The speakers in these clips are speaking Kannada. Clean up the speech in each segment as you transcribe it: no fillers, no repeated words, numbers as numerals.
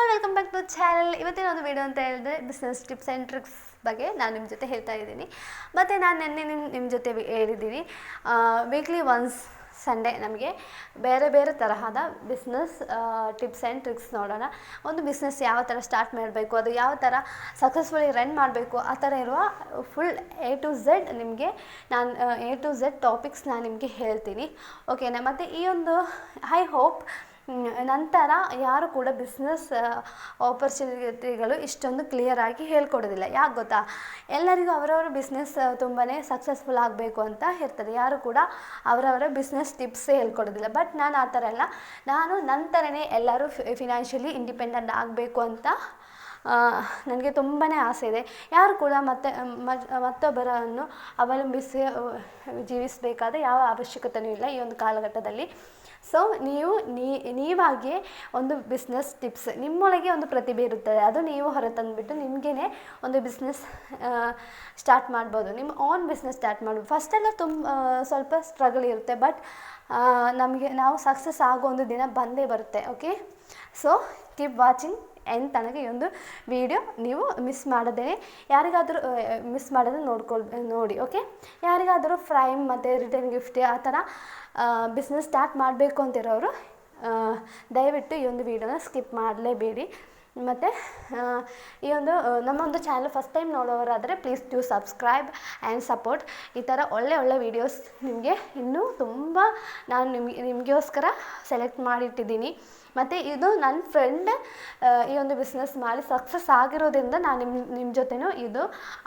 Welcome back to channel. ಇವತ್ತಿನ ಒಂದು ವಿಡಿಯೋ ಅಂತ ಹೇಳಿದ್ರೆ ಬಿಸ್ನೆಸ್ ಟಿಪ್ಸ್ ಆ್ಯಂಡ್ ಟ್ರಿಕ್ಸ್ ಬಗ್ಗೆ ನಾನು ನಿಮ್ಮ ಜೊತೆ ಹೇಳ್ತಾ ಇದ್ದೀನಿ. ಮತ್ತು ನಾನು ನಿನ್ನೆ ನಿಮ್ಮ ಜೊತೆ ಹೇಳಿದ್ದೀನಿ, ವೀಕ್ಲಿ ಒನ್ಸ್ ಸಂಡೇ ನಮಗೆ ಬೇರೆ ಬೇರೆ ತರಹದ ಬಿಸ್ನೆಸ್ ಟಿಪ್ಸ್ ಆ್ಯಂಡ್ ಟ್ರಿಕ್ಸ್ ನೋಡೋಣ. ಒಂದು ಬಿಸ್ನೆಸ್ ಯಾವ ಥರ ಸ್ಟಾರ್ಟ್ ಮಾಡಬೇಕು, ಅದು ಯಾವ ಥರ ಸಕ್ಸಸ್ಫುಲಿ ರನ್ ಮಾಡಬೇಕು, ಆ ಥರ ಇರುವ ಫುಲ್ A to Z ನಿಮಗೆ ನಾನು A to Z ಟಾಪಿಕ್ಸ್ ನಾನು ನಿಮಗೆ ಹೇಳ್ತೀನಿ, ಓಕೆನಾ. ಮತ್ತು ಈ ಒಂದು ಐ ಹೋಪ್ ನಂತರ ಯಾರು ಕೂಡ ಬಿಸ್ನೆಸ್ ಆಪರ್ಚುನಿಟಿಗಳು ಇಷ್ಟೊಂದು ಕ್ಲಿಯರಾಗಿ ಹೇಳ್ಕೊಡೋದಿಲ್ಲ. ಯಾಕೆ ಗೊತ್ತಾ, ಎಲ್ಲರಿಗೂ ಅವರವರ ಬಿಸ್ನೆಸ್ ತುಂಬಾ ಸಕ್ಸಸ್ಫುಲ್ ಆಗಬೇಕು ಅಂತ ಇರ್ತದೆ. ಯಾರು ಕೂಡ ಅವರವರ ಬಿಸ್ನೆಸ್ ಟಿಪ್ಸೇ ಹೇಳ್ಕೊಡೋದಿಲ್ಲ. ಬಟ್ ನಾನು ಆ ಥರ ಅಲ್ಲ, ನಾನು ನಂತರನೇ ಎಲ್ಲರೂ ಫಿನಾನ್ಷಿಯಲಿ ಇಂಡಿಪೆಂಡೆಂಟ್ ಆಗಬೇಕು ಅಂತ ನನಗೆ ತುಂಬಾ ಆಸೆ ಇದೆ. ಯಾರು ಕೂಡ ಮತ್ತೊಬ್ಬರನ್ನು ಅವಲಂಬಿಸಿ ಜೀವಿಸಬೇಕಾದ ಯಾವ ಅವಶ್ಯಕತೆಯೂ ಇಲ್ಲ ಈ ಒಂದು ಕಾಲಘಟ್ಟದಲ್ಲಿ. ಸೊ ನೀವಾಗಿಯೇ ಒಂದು ಬಿಸ್ನೆಸ್ ಟಿಪ್ಸ್, ನಿಮ್ಮೊಳಗೆ ಒಂದು ಪ್ರತಿಭೆ ಇರುತ್ತದೆ, ಅದು ನೀವು ಹೊರತಂದುಬಿಟ್ಟು ನಿಮಗೇ ಒಂದು ಬಿಸ್ನೆಸ್ ಸ್ಟಾರ್ಟ್ ಮಾಡ್ಬೋದು. ನಿಮ್ಮ ಓನ್ ಬಿಸ್ನೆಸ್ ಸ್ಟಾರ್ಟ್ ಮಾಡ್ಬೋದು. ಫಸ್ಟೆಲ್ಲ ಸ್ವಲ್ಪ ಸ್ಟ್ರಗಲ್ ಇರುತ್ತೆ, ಬಟ್ ನಾವು ಸಕ್ಸಸ್ ಆಗೋ ಒಂದು ದಿನ ಬಂದೇ ಬರುತ್ತೆ. Okay, so keep watching end ತನಕ ಈ ಒಂದು ವಿಡಿಯೋ ನೀವು ಮಿಸ್ ಮಾಡದೇ, ಯಾರಿಗಾದರೂ ಮಿಸ್ ಮಾಡೋದು ನೋಡಿ. ಓಕೆ, ಯಾರಿಗಾದರೂ ಪ್ರೈಮ್ ಮತ್ತು ರಿಟರ್ನ್ ಗಿಫ್ಟ್ ಆ ಥರ ಬಿಸ್ನೆಸ್ ಸ್ಟಾರ್ಟ್ ಮಾಡಬೇಕು ಅಂತಿರೋರು ದಯವಿಟ್ಟು ಈ ಒಂದು ವಿಡಿಯೋನ ಸ್ಕಿಪ್ ಮಾಡಲೇಬೇಡಿ. ಮತ್ತು ಈ ಒಂದು ನಮ್ಮೊಂದು ಚಾನಲ್ ಫಸ್ಟ್ ಟೈಮ್ ನೋಡೋರಾದರೆ please do subscribe and support. ಈ ಥರ ಒಳ್ಳೆ ವೀಡಿಯೋಸ್ ನಿಮಗೆ ಇನ್ನೂ ತುಂಬ ನಾನು ನಿಮಗೋಸ್ಕರ ಸೆಲೆಕ್ಟ್ ಮಾಡಿಟ್ಟಿದ್ದೀನಿ. ಮತ್ತು ಇದು ನನ್ನ ಫ್ರೆಂಡ್ ಈ ಒಂದು ಬಿಸ್ನೆಸ್ ಮಾಡಿ ಸಕ್ಸಸ್ ಆಗಿರೋದ್ರಿಂದ ನಾನು ನಿಮ್ಮ ಜೊತೆನೂ ಇದು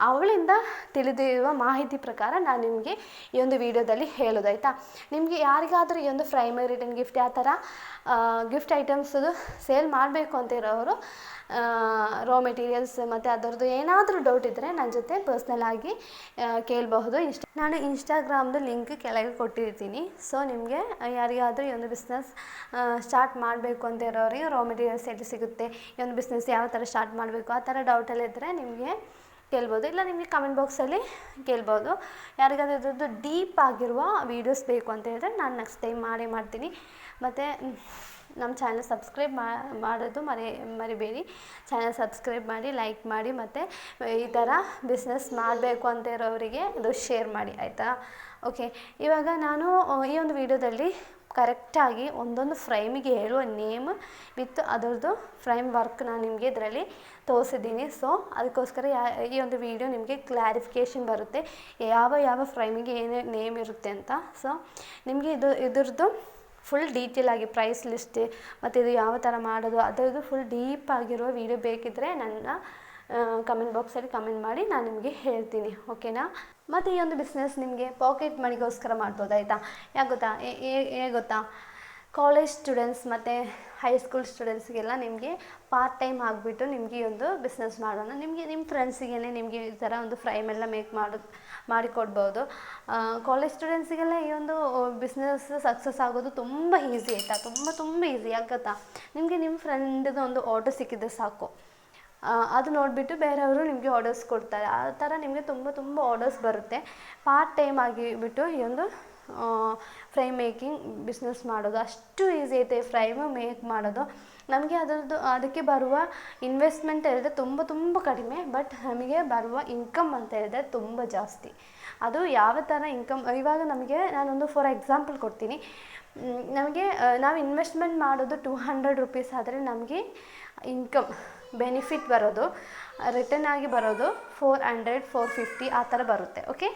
ಅವಳಿಂದ ತಿಳಿದಿರುವ ಮಾಹಿತಿ ಪ್ರಕಾರ ನಾನು ನಿಮಗೆ ಈ ಒಂದು ವಿಡಿಯೋದಲ್ಲಿ ಹೇಳೋದಾಯ್ತಾ. ನಿಮಗೆ ಯಾರಿಗಾದರೂ ಈ ಒಂದು ಪ್ರೈಮರಿ ರಿಟರ್ನ್ ಗಿಫ್ಟ್ ಆ ಥರ ಗಿಫ್ಟ್ ಐಟಮ್ಸದು ಸೇಲ್ ಮಾಡಬೇಕು ಅಂತ ಇರೋರು, ರಾ ಮೆಟೀರಿಯಲ್ಸ್ ಮತ್ತು ಅದರದ್ದು ಏನಾದರೂ ಡೌಟ್ ಇದ್ದರೆ ನನ್ನ ಜೊತೆ ಪರ್ಸ್ನಲ್ ಆಗಿ ಕೇಳಬಹುದು. ನಾನು ಇನ್ಸ್ಟಾಗ್ರಾಮ್ದು ಲಿಂಕ್ ಕೆಳಗೆ ಕೊಟ್ಟಿರ್ತೀನಿ. ಸೊ ನಿಮಗೆ ಯಾರಿಗಾದರೂ ಈ ಒಂದು ಬಿಸ್ನೆಸ್ ಸ್ಟಾರ್ಟ್ ಮಾಡಬೇಕು ಅಂತ ಇರೋರಿಗೆ ರಾ ಮೆಟೀರಿಯಲ್ಸ್ ಎಲ್ಲಿ ಸಿಗುತ್ತೆ, ಈ ಒಂದು ಬಿಸ್ನೆಸ್ ಯಾವ ಥರ ಸ್ಟಾರ್ಟ್ ಮಾಡಬೇಕು ಆ ಥರ ಡೌಟಲ್ಲಿದ್ದರೆ ನಿಮಗೆ ಕೇಳ್ಬೋದು, ಇಲ್ಲ ನಿಮಗೆ ಕಮೆಂಟ್ ಬಾಕ್ಸಲ್ಲಿ ಕೇಳ್ಬೋದು. ಯಾರಿಗಾದ್ರೂ ಇದ್ರದ್ದು ಡೀಪ್ ಆಗಿರುವ ವೀಡಿಯೋಸ್ ಬೇಕು ಅಂತ ಹೇಳಿದ್ರೆ ನಾನು ನೆಕ್ಸ್ಟ್ ಟೈಮ್ ಮಾಡ್ತೀನಿ. ಮತ್ತು ನಮ್ಮ ಚಾನಲ್ ಸಬ್ಸ್ಕ್ರೈಬ್ ಮಾಡೋದು ಮರಿಬೇಡಿ. ಚಾನಲ್ ಸಬ್ಸ್ಕ್ರೈಬ್ ಮಾಡಿ, ಲೈಕ್ ಮಾಡಿ, ಮತ್ತು ಈ ಥರ ಬಿಸ್ನೆಸ್ ಮಾಡಬೇಕು ಅಂತ ಇರೋರಿಗೆ ಅದು ಶೇರ್ ಮಾಡಿ, ಆಯಿತಾ. ಓಕೆ, ಇವಾಗ ನಾನು ಈ ಒಂದು ವಿಡಿಯೋದಲ್ಲಿ ಕರೆಕ್ಟಾಗಿ ಒಂದೊಂದು ಫ್ರೈಮಿಗೆ ಹೇಳುವ ನೇಮ್ ವಿತ್ ಅದರದ್ದು ಫ್ರೈಮ್ ವರ್ಕ್ ನಾನು ನಿಮಗೆ ಇದರಲ್ಲಿ ತೋರಿಸಿದ್ದೀನಿ. ಸೊ ಅದಕ್ಕೋಸ್ಕರ ಈ ಒಂದು ವಿಡಿಯೋ ನಿಮಗೆ ಕ್ಲಾರಿಫಿಕೇಷನ್ ಬರುತ್ತೆ, ಯಾವ ಫ್ರೈಮಿಗೆ ಏನೇ ನೇಮ್ ಇರುತ್ತೆ ಅಂತ. ಸೊ ನಿಮಗೆ ಇದ್ರದ್ದು ಫುಲ್ ಡೀಟೇಲಾಗಿ ಪ್ರೈಸ್ ಲಿಸ್ಟ್ ಮತ್ತು ಇದು ಯಾವ ಥರ ಮಾಡೋದು ಅದರದ್ದು ಫುಲ್ ಡೀಪ್ ಆಗಿರುವ ವಿಡಿಯೋ ಬೇಕಿದ್ದರೆ ನನ್ನ ಕಮೆಂಟ್ ಬಾಕ್ಸಲ್ಲಿ ಕಮೆಂಟ್ ಮಾಡಿ ನಾನು ನಿಮಗೆ ಹೇಳ್ತೀನಿ, ಓಕೆನಾ. ಮತ್ತು ಈ ಒಂದು ಬಿಸ್ನೆಸ್ ನಿಮಗೆ ಪಾಕೆಟ್ ಮನಿಗೋಸ್ಕರ ಮಾಡ್ಬೋದು, ಆಯಿತಾ. ಯಾಕೆ ಗೊತ್ತಾ, ಗೊತ್ತಾ, ಕಾಲೇಜ್ ಸ್ಟೂಡೆಂಟ್ಸ್ ಮತ್ತು ಹೈಸ್ಕೂಲ್ ಸ್ಟೂಡೆಂಟ್ಸ್ಗೆಲ್ಲ ನಿಮಗೆ ಪಾರ್ಟ್ ಟೈಮ್ ಆಗಿಬಿಟ್ಟು ನಿಮಗೆ ಈ ಒಂದು ಬಿಸ್ನೆಸ್ ಮಾಡೋಣ. ನಿಮ್ಮ ಫ್ರೆಂಡ್ಸಿಗೆ ನಿಮಗೆ ಈ ಥರ ಒಂದು ಫ್ರೈಮೆಲ್ಲ ಮಾಡಿಕೊಡ್ಬೋದು. ಕಾಲೇಜ್ ಸ್ಟೂಡೆಂಟ್ಸಿಗೆಲ್ಲ ಈ ಒಂದು ಬಿಸ್ನೆಸ್ ಸಕ್ಸಸ್ ಆಗೋದು ತುಂಬ ಈಸಿ, ಆಯಿತಾ. ತುಂಬ ಈಸಿ. ಯಾಕೆ ಗೊತ್ತಾ, ನಿಮಗೆ ನಿಮ್ಮ ಫ್ರೆಂಡ್ದು ಒಂದು ಆರ್ಡರ್ ಸಿಕ್ಕಿದ್ರೆ ಸಾಕು, ಅದು ನೋಡಿಬಿಟ್ಟು ಬೇರೆಯವರು ನಿಮಗೆ ಆರ್ಡರ್ಸ್ ಕೊಡ್ತಾರೆ. ಆ ಥರ ನಿಮಗೆ ತುಂಬ ಆರ್ಡರ್ಸ್ ಬರುತ್ತೆ. ಪಾರ್ಟ್ ಟೈಮ್ ಆಗಿಬಿಟ್ಟು ಈ ಒಂದು ಫ್ರೈಮ್ ಮೇಕಿಂಗ್ ಬಿಸ್ನೆಸ್ ಮಾಡೋದು ಅಷ್ಟು ಈಸಿ ಐತೆ. ಫ್ರೈಮ್ ಮೇಕ್ ಮಾಡೋದು ನಮಗೆ ಅದಕ್ಕೆ ಬರುವ ಇನ್ವೆಸ್ಟ್ಮೆಂಟ್ ಹೇಳಿದ್ರೆ ತುಂಬ ಕಡಿಮೆ, ಬಟ್ ನಮಗೆ ಬರುವ ಇನ್ಕಮ್ ಅಂತ ಹೇಳಿದ್ರೆ ತುಂಬ ಜಾಸ್ತಿ. ಅದು ಯಾವ ಥರ ಇನ್ಕಮ್, ಇವಾಗ ನಮಗೆ ನಾನೊಂದು ಫಾರ್ ಎಕ್ಸಾಂಪಲ್ ಕೊಡ್ತೀನಿ. ನಮಗೆ ನಾವು ಇನ್ವೆಸ್ಟ್ಮೆಂಟ್ ಮಾಡೋದು 200 ರೂಪೀಸ್ ಆದರೆ ನಮಗೆ ಇನ್ಕಮ್ ಬೆನಿಫಿಟ್ ಬರೋದು ರಿಟರ್ನ್ ಆಗಿ ಬರೋದು 400 450 ಆ ಥರ ಬರುತ್ತೆ, ಓಕೆ.